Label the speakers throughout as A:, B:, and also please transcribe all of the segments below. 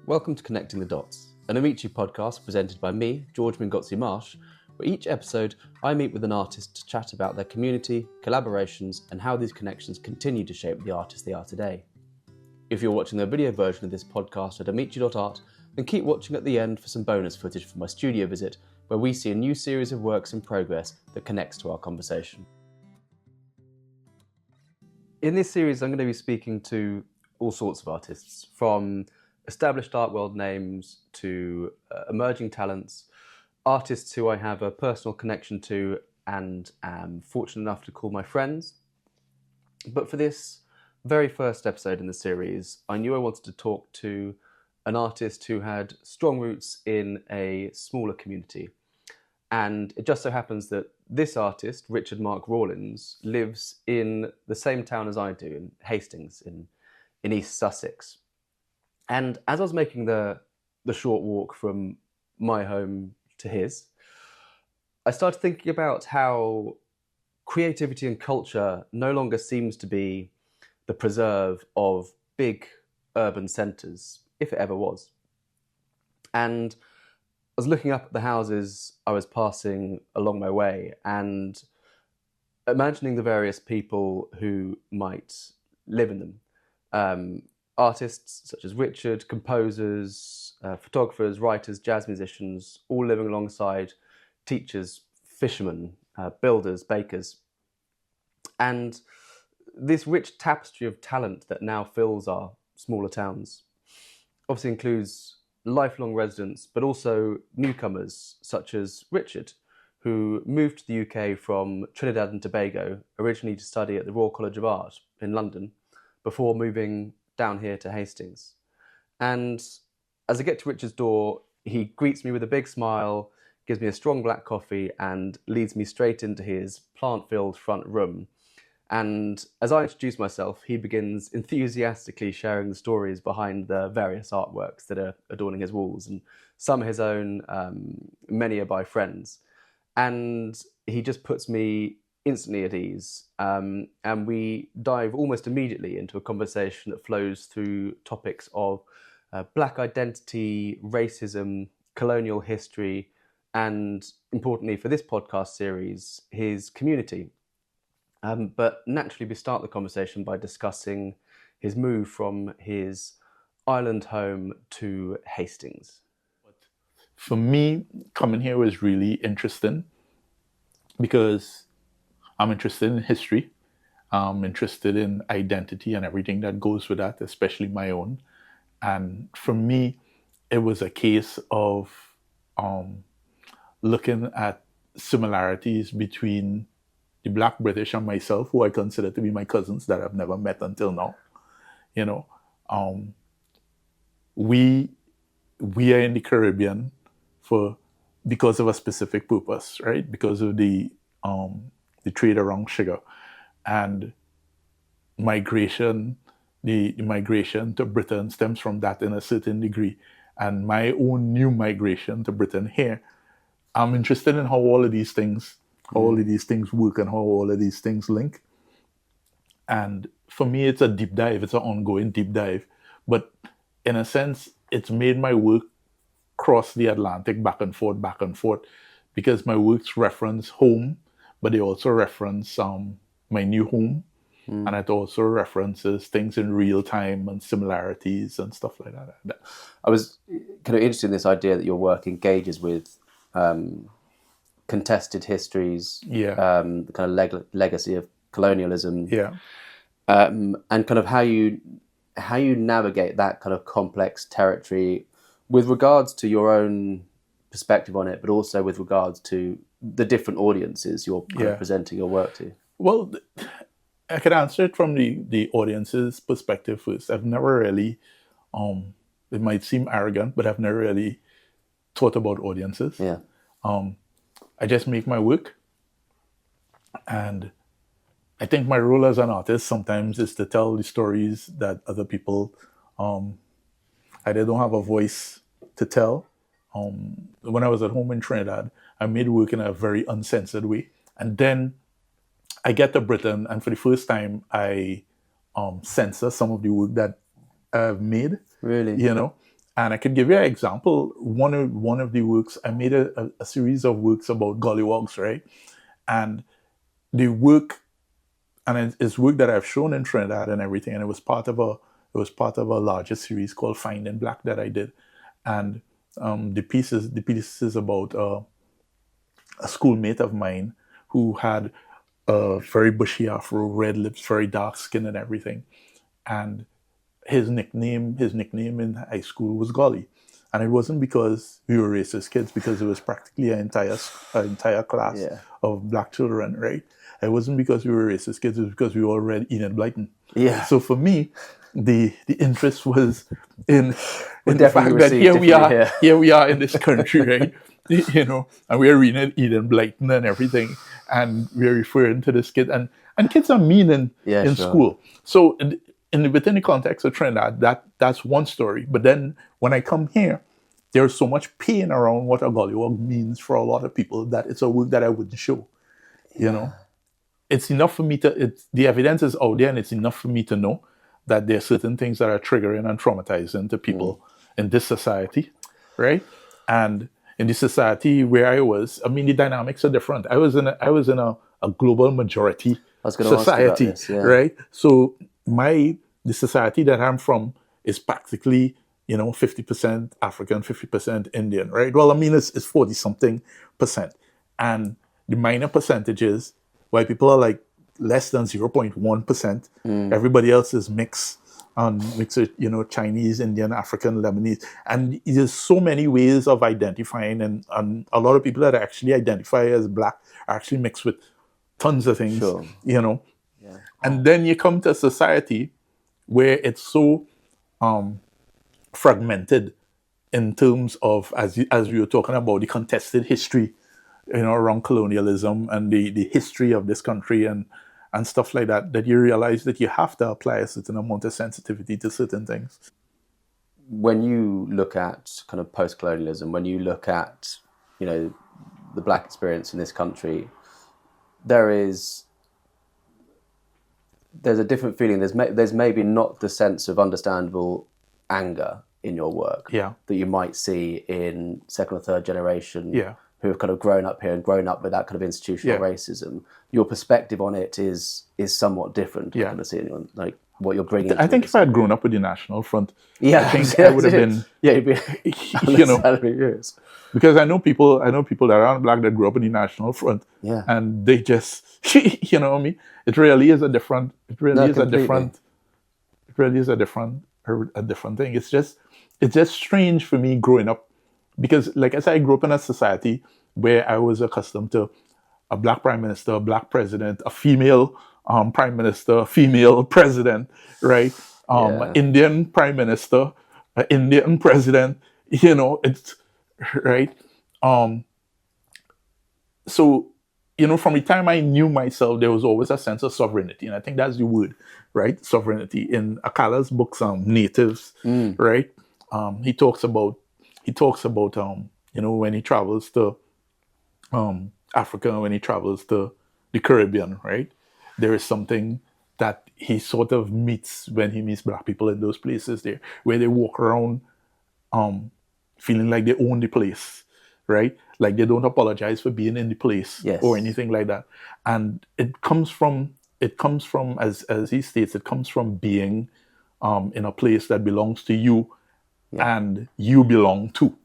A: Welcome to Connecting the Dots, an Amici podcast presented by me, George Mingozzi-Marsh, where each episode I meet with an artist to chat about their community, collaborations, and how these connections continue to shape the artists they are today. If you're watching the video version of this podcast at Amici.Art, then keep watching at the end for some bonus footage from my studio visit, where we see a new series of works in progress that connects to our conversation. In this series, I'm going to be speaking to all sorts of artists, from established art world names to emerging talents, artists who I have a personal connection to and am fortunate enough to call my friends. But for this very first episode in the series, I knew I wanted to talk to an artist who had strong roots in a smaller community. And it just so happens that this artist, Richard Mark Rawlins, lives in the same town as I do, in Hastings, in East Sussex. And as I was making the short walk from my home to his, I started thinking about how creativity and culture no longer seems to be the preserve of big urban centres, if it ever was. And I was looking up at the houses I was passing along my way and imagining the various people who might live in them. Artists such as Richard, composers, photographers, writers, jazz musicians, all living alongside teachers, fishermen, builders, bakers. And this rich tapestry of talent that now fills our smaller towns obviously includes lifelong residents, but also newcomers such as Richard, who moved to the UK from Trinidad and Tobago, originally to study at the Royal College of Art in London, before moving down here to Hastings. And as I get to Richard's door, he greets me with a big smile, gives me a strong black coffee, and leads me straight into his plant-filled front room. And as I introduce myself, he begins enthusiastically sharing the stories behind the various artworks that are adorning his walls, and some are his own, many are by friends. And he just puts me instantly at ease, and we dive almost immediately into a conversation that flows through topics of Black identity, racism, colonial history, and importantly for this podcast series, his community. But naturally, we start the conversation by discussing his move from his island home to Hastings.
B: For me, coming here was really interesting because I'm interested in history. I'm interested in identity and everything that goes with that, especially my own. And for me, it was a case of looking at similarities between the Black British and myself, who I consider to be my cousins that I've never met until now. You know, we are in the Caribbean because of a specific purpose, right? Because of the trade around sugar and migration. The migration to Britain stems from that in a certain degree, and my own new migration to Britain here. I'm interested in how all of these things work and how all of these things link. And for me, it's a deep dive. It's an ongoing deep dive. But in a sense, it's made my work cross the Atlantic back and forth, because my works reference home, but they also reference my new home. And it also references things in real time and similarities and stuff like that.
A: I was kind of interested in this idea that your work engages with contested histories, the kind of legacy of colonialism, and kind of how you navigate that kind of complex territory with regards to your own perspective on it, but also with regards to the different audiences you're kind of presenting your work to.
B: Well, I could answer it from the audience's perspective first. I've never really, it might seem arrogant, but I've never really thought about audiences.
A: Yeah.
B: I just make my work. And I think my role as an artist sometimes is to tell the stories that other people either don't have a voice to tell. When I was at home in Trinidad, I made work in a very uncensored way. And then I get to Britain, and for the first time, I censor some of the work that I've made.
A: Really?
B: You know, And I could give you an example. One of the works, I made a series of works about gollywogs, right? And the work, and it's work that I've shown in Trinidad and everything, and it was part of a larger series called Finding Black that I did. And the piece is about a schoolmate of mine who had a very bushy afro, red lips, very dark skin and everything. And his nickname in high school was Golly. And it wasn't because we were racist kids, because it was practically an entire class of black children, right? It wasn't because we were racist kids, it was because we all read Enid Blyton.
A: Yeah.
B: So for me, the interest was in the fact that here we are in this country, right? You know, and we are reading Enid Blyton and everything, and we're referring to this kid, and kids are mean in school. So within the context of Trinidad, that's one story. But then when I come here, there's so much pain around what a gollywog means for a lot of people that it's a work that I wouldn't show. You know, it's enough for me the evidence is out there, and it's enough for me to know that there are certain things that are triggering and traumatizing to people in this society, right? And in this society where I was, I mean, the dynamics are different. I was in a global majority society, right? So the society that I'm from is practically, 50% African, 50% Indian, right? Well, I mean, it's 40-something%. And the minor percentages, white people are like less than 0.1%. Everybody else is mixed with, Chinese, Indian, African, Lebanese. And there's so many ways of identifying, and a lot of people that actually identify as black are actually mixed with tons of things, Yeah. And then you come to a society where it's so fragmented in terms of, as we were talking about, the contested history, around colonialism and the history of this country and stuff like that, that you realize that you have to apply a certain amount of sensitivity to certain things.
A: When you look at kind of post-colonialism, when you look at, the black experience in this country, there's a different feeling. There's maybe not the sense of understandable anger in your work that you might see in second or third generation who have kind of grown up here and grown up with that kind of institutional racism. Your perspective on it is somewhat different. I kind of see like what you're bringing.
B: I think if I had grown up with the National Front, I think I would have been.
A: You'd be
B: because I know people that aren't black that grew up in the National Front, and they just, you know what I mean. It really is a different. It really is a different thing. It's just strange for me growing up, because, like I said, I grew up in a society where I was accustomed to a black prime minister, a black president, a female prime minister, a female president, right? Indian prime minister, an Indian president. It's right. So, from the time I knew myself, there was always a sense of sovereignty, and I think that's the word, right? Sovereignty. In Akala's books, Natives, right? He talks about when he travels to Africa, when he travels to the Caribbean, right? There is something that he sort of meets when he meets black people in those places there, where they walk around feeling like they own the place, right? Like they don't apologize for being in the place or anything like that. And it comes from, as he states, it comes from being in a place that belongs to you and you belong to.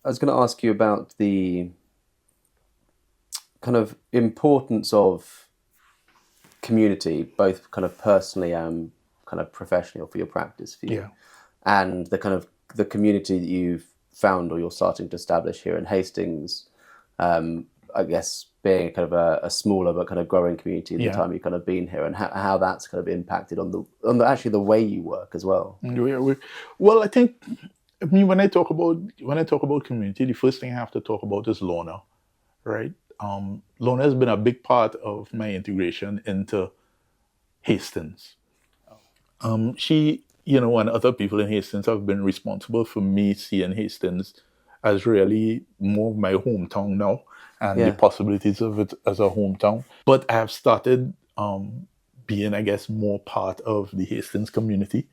A: I was going to ask you about the kind of importance of community, both kind of personally and kind of professionally, or for your practice, for you, and the kind of the community that you've found or you're starting to establish here in Hastings. I guess being kind of a smaller but kind of growing community in the time you've kind of been here, and how that's kind of impacted on the actually the way you work as well.
B: Well, I think, when I talk about community, the first thing I have to talk about is Lorna, right? Lorna has been a big part of my integration into Hastings. She, and other people in Hastings have been responsible for me seeing Hastings as really more of my hometown now, and the possibilities of it as a hometown. But I have started being, I guess, more part of the Hastings community.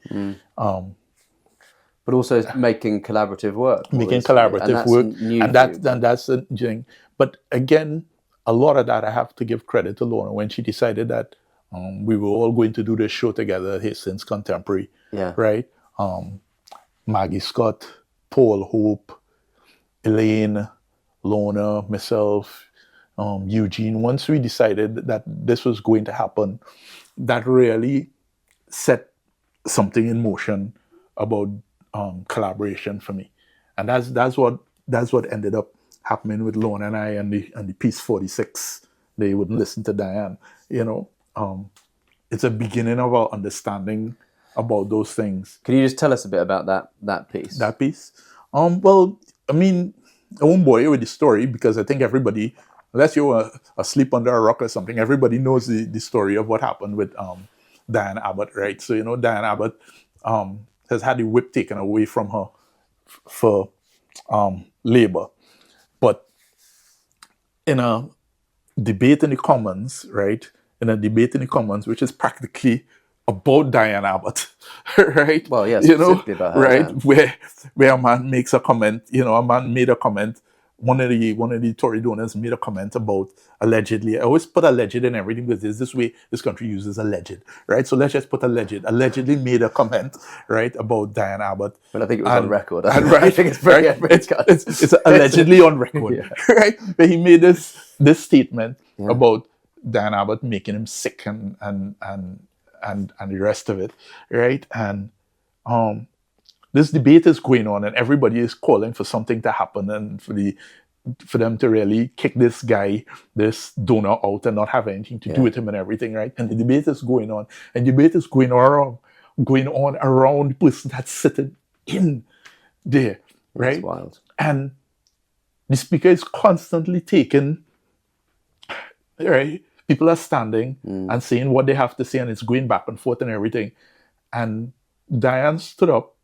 A: But But also making collaborative work.
B: Making collaborative work. And that's the thing. But again, a lot of that I have to give credit to Lorna when she decided that we were all going to do this show together at Hastings Contemporary.
A: Yeah.
B: Right? Maggie Scott, Paul Hope, Elaine, Lorna, myself, Eugene. Once we decided that this was going to happen, that really set something in motion about collaboration for me, and that's what ended up happening with Lorna and I and the piece 46. They wouldn't listen to Diane. It's a beginning of our understanding about those things.
A: Can you just tell us a bit about that piece?
B: That piece? Well, I mean, I won't bore you with the story because I think everybody, unless you were asleep under a rock or something, everybody knows the story of what happened with Diane Abbott, right? So, Diane Abbott has had the whip taken away from her for labor. But in a debate in the Commons, right? In a debate in the Commons, which is practically about Diane Abbott, right?
A: Well, yes, specifically about her,
B: right?
A: Yeah.
B: Where a man makes a comment, a man made a comment. One of the Tory donors made a comment about allegedly. I always put alleged in everything because this way this country uses alleged, right? So let's just put alleged. Allegedly made a comment, right, about Diane Abbott.
A: Well, I think it was on record.
B: Right,
A: I think it's very
B: right? It's allegedly on record, right? But he made this statement about Diane Abbott making him sick and the rest of it, right? And this debate is going on, and everybody is calling for something to happen and for them to really kick this guy, this donor out and not have anything to do with him and everything, right? And the debate is going on, and the debate is going on around the person that's sitting in there, right?
A: That's wild.
B: And the speaker is constantly taking, right? People are standing and saying what they have to say, and it's going back and forth and everything. And Diane stood up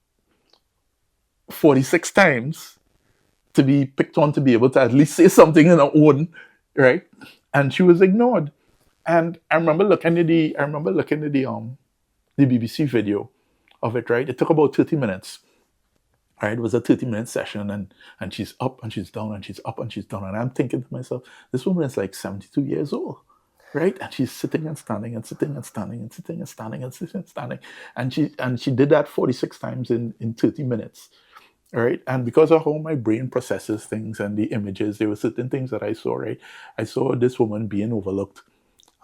B: 46 times to be picked on to be able to at least say something in her own, right? And she was ignored. And I remember looking at the BBC video of it, right? It took about 30 minutes. Right? It was a 30-minute session, and she's up and she's down and she's up and she's down. And I'm thinking to myself, this woman is like 72 years old. Right? And she's sitting and standing and sitting and standing and sitting and standing and sitting and standing. And she did that 46 times in 30 minutes. Right? And because of how my brain processes things and the images, there were certain things that I saw, right? I saw this woman being overlooked.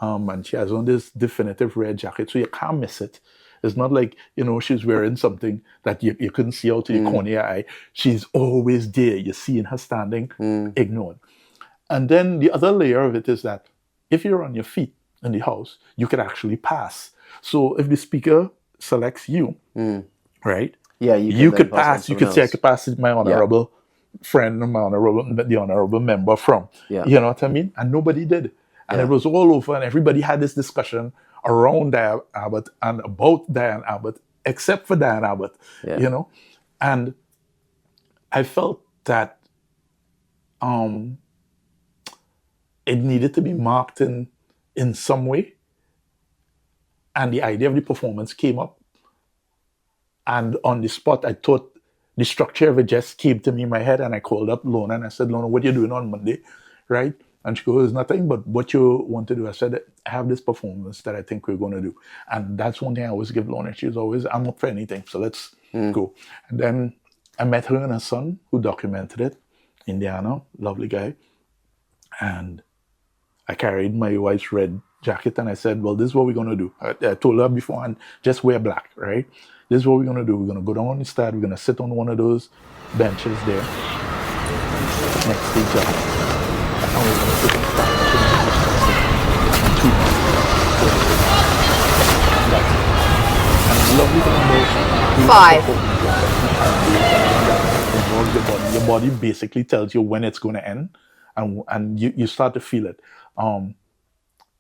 B: And she has on this definitive red jacket, so you can't miss it. It's not like, she's wearing something that you couldn't see out of the corner of your eye. She's always there. You're seeing her standing, ignored. And then the other layer of it is that if you're on your feet in the house, you could actually pass. So if the speaker selects you, right?
A: Yeah,
B: you could pass. You could say, I could pass my honorable friend, the honorable member from.
A: Yeah.
B: You know what I mean? And nobody did. And it was all over, and everybody had this discussion around Diane Abbott and about Diane Abbott, except for Diane Abbott, And I felt that it needed to be marked in some way. And the idea of the performance came up. And on the spot, I thought the structure of it just came to me in my head, and I called up Lorna and I said, Lorna, what are you doing on Monday? Right? And she goes, nothing, but what you want to do. I said, I have this performance that I think we're going to do. And that's one thing I always give Lorna. She's always, I'm up for anything, so let's go. And then I met her and her son, who documented it, Indiana, lovely guy. And I carried my wife's red jacket, and I said, well, this is what we're going to do. I told her beforehand, just wear black, right? This is what we're going to do. We're going to go down on the stairs. We're going to sit on one of those benches there next to each other. And we're going to sit and stand and tweet. And the lovely thing about your body basically tells you when it's going to end, and you start to feel it.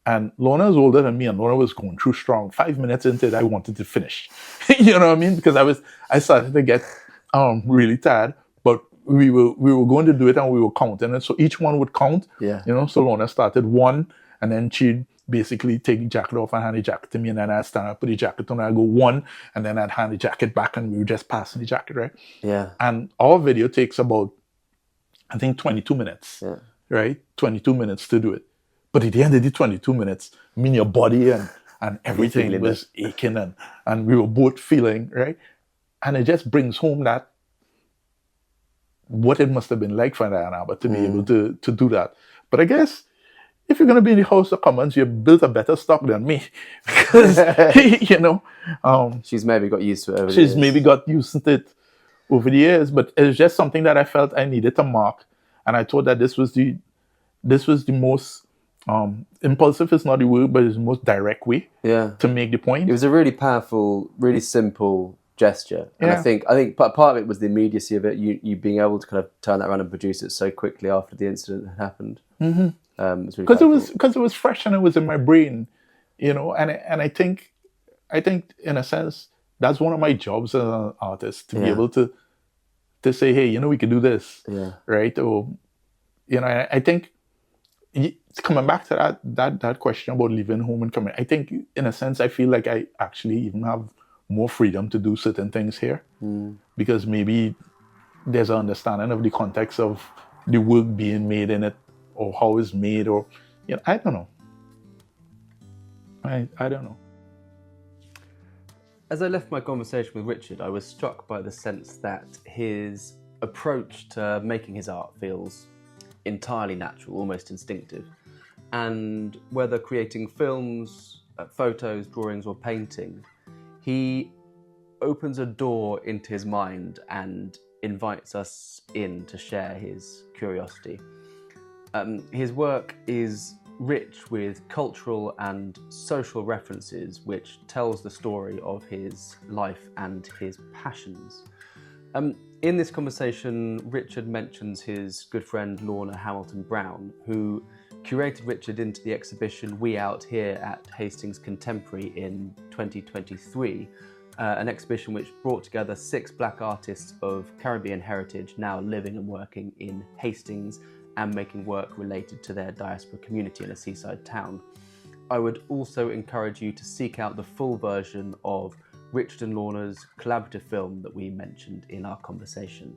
B: And Lorna is older than me, and Lorna was going through strong. 5 minutes into it, I wanted to finish. You know what I mean? Because I started to get really tired. But we were going to do it, and we were counting it. So each one would count.
A: Yeah.
B: So Lorna started 1, and then she'd basically take the jacket off and hand the jacket to me, and then I'd stand up, put the jacket on, I'd go one, and then I'd hand the jacket back, and we were just passing the jacket, right?
A: Yeah.
B: And our video takes about, I think, 22 minutes, right? 22 minutes to do it. But at the end of the 22 minutes, I mean, your body and everything was aching, and we were both feeling, right? And it just brings home that what it must have been like for Diana, but to be able to do that. But I guess if you're going to be in the House of Commons, you've built a better stock than me. Because, you know.
A: She's maybe got used to it over the years.
B: She's maybe got used to it over the years, but it's just something that I felt I needed to mark. And I thought that this was the most impulsive is not the word, but it's the most direct way to make the point.
A: It was a really powerful, really simple gesture. And I think part of it was the immediacy of it, you being able to kind of turn that around and produce it so quickly after the incident had happened. Because
B: it was fresh and it was in my brain, you know, and I think in a sense that's one of my jobs as an artist, to be able to say, hey, you know, we could do this, right? Or, you know, I think coming back to that question about leaving home and coming, I think in a sense I feel like I actually even have more freedom to do certain things here, because maybe there's an understanding of the context of the work being made in it, or how it's made, or, you know, I don't know. I don't know.
A: As I left my conversation with Richard, I was struck by the sense that his approach to making his art feels entirely natural, almost instinctive. And whether creating films, photos, drawings, or painting, he opens a door into his mind and invites us in to share his curiosity. His work is rich with cultural and social references, which tells the story of his life and his passions. In this conversation, Richard mentions his good friend Lorna Hamilton Brown, who curated Richard into the exhibition We Out Here at Hastings Contemporary in 2023, an exhibition which brought together 6 black artists of Caribbean heritage now living and working in Hastings and making work related to their diaspora community in a seaside town. I would also encourage you to seek out the full version of Richard and Lorna's collaborative film that we mentioned in our conversation.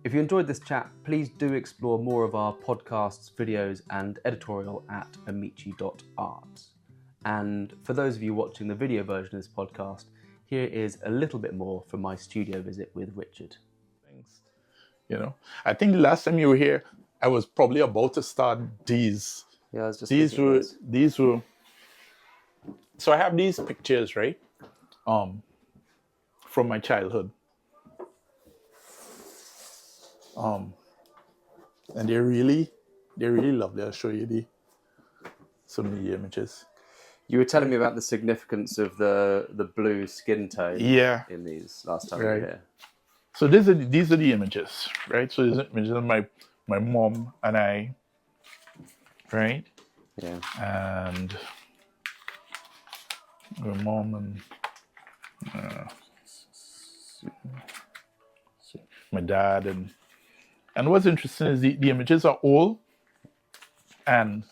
A: If you enjoyed this chat, please do explore more of our podcasts, videos and editorial at Amici.Art. And for those of you watching the video version of this podcast, here is a little bit more from my studio visit with Richard.
B: Thanks. You know, I think the last time you were here, I was probably about to start these.
A: Yeah, I was just
B: these were. So I have these pictures, right? From my childhood. And they're really lovely. I'll show you some of the images.
A: You were telling me about the significance of the blue skin tone in these last time you were here.
B: So these are the images, right? So these are images of my mom and I, right?
A: Yeah.
B: And my mom and my dad, and what's interesting is the images are old and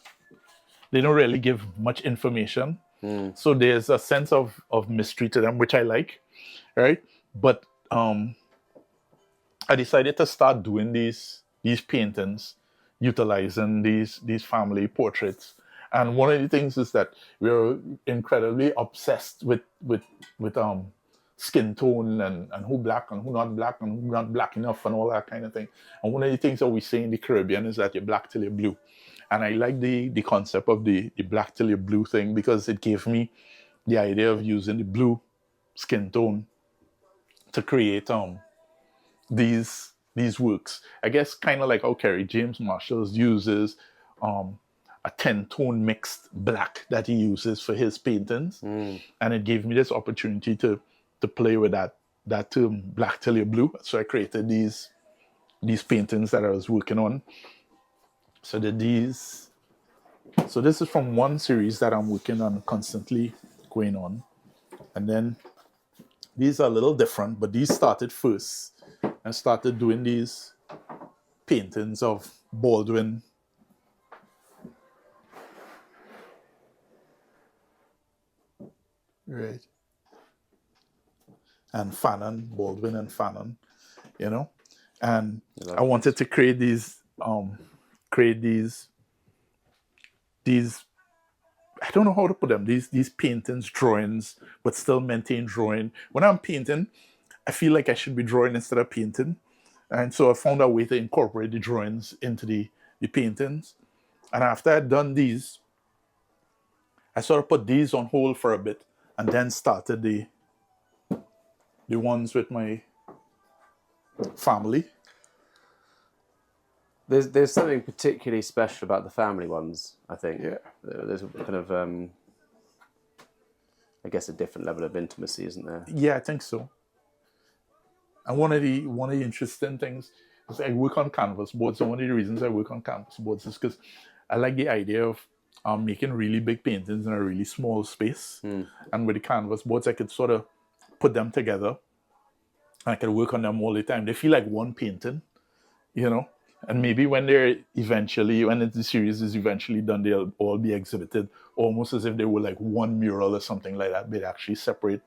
B: they don't really give much information. So there's a sense of mystery to them, which I like, right? But I decided to start doing these paintings, utilizing these family portraits. And one of the things is that we're incredibly obsessed with skin tone and who black and who not black and who not black enough and all that kind of thing. And one of the things that we say in the Caribbean is that you're black till you're blue. And I like the concept of the black till you're blue thing, because it gave me the idea of using the blue skin tone to create these works. I guess kind of like how Kerry James Marshall uses a 10-tone mixed black that he uses for his paintings. And it gave me this opportunity to play with that term, black till you're blue. So I created these paintings that I was working on. So this is from one series that I'm working on, constantly going on. And then these are a little different, but these started first. I started doing these paintings of Baldwin Right. And Fanon, Baldwin and Fanon, you know. And I wanted to create these I don't know how to put them, these paintings, drawings, but still maintain drawing. When I'm painting, I feel like I should be drawing instead of painting. And so I found a way to incorporate the drawings into the paintings. And after I'd done these, I sort of put these on hold for a bit and then started the ones with my family.
A: There's something particularly special about the family ones, I think.
B: Yeah.
A: There's a kind of, I guess, a different level of intimacy, isn't there?
B: Yeah, I think so. And one of the interesting things is I work on canvas boards. And one of the reasons I work on canvas boards is because I like the idea of making really big paintings in a really small space. And with the canvas boards, I could sort of put them together. And I could work on them all the time. They feel like one painting, you know. And maybe when the series is eventually done, they'll all be exhibited almost as if they were like one mural or something like that, but actually separate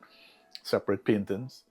B: paintings.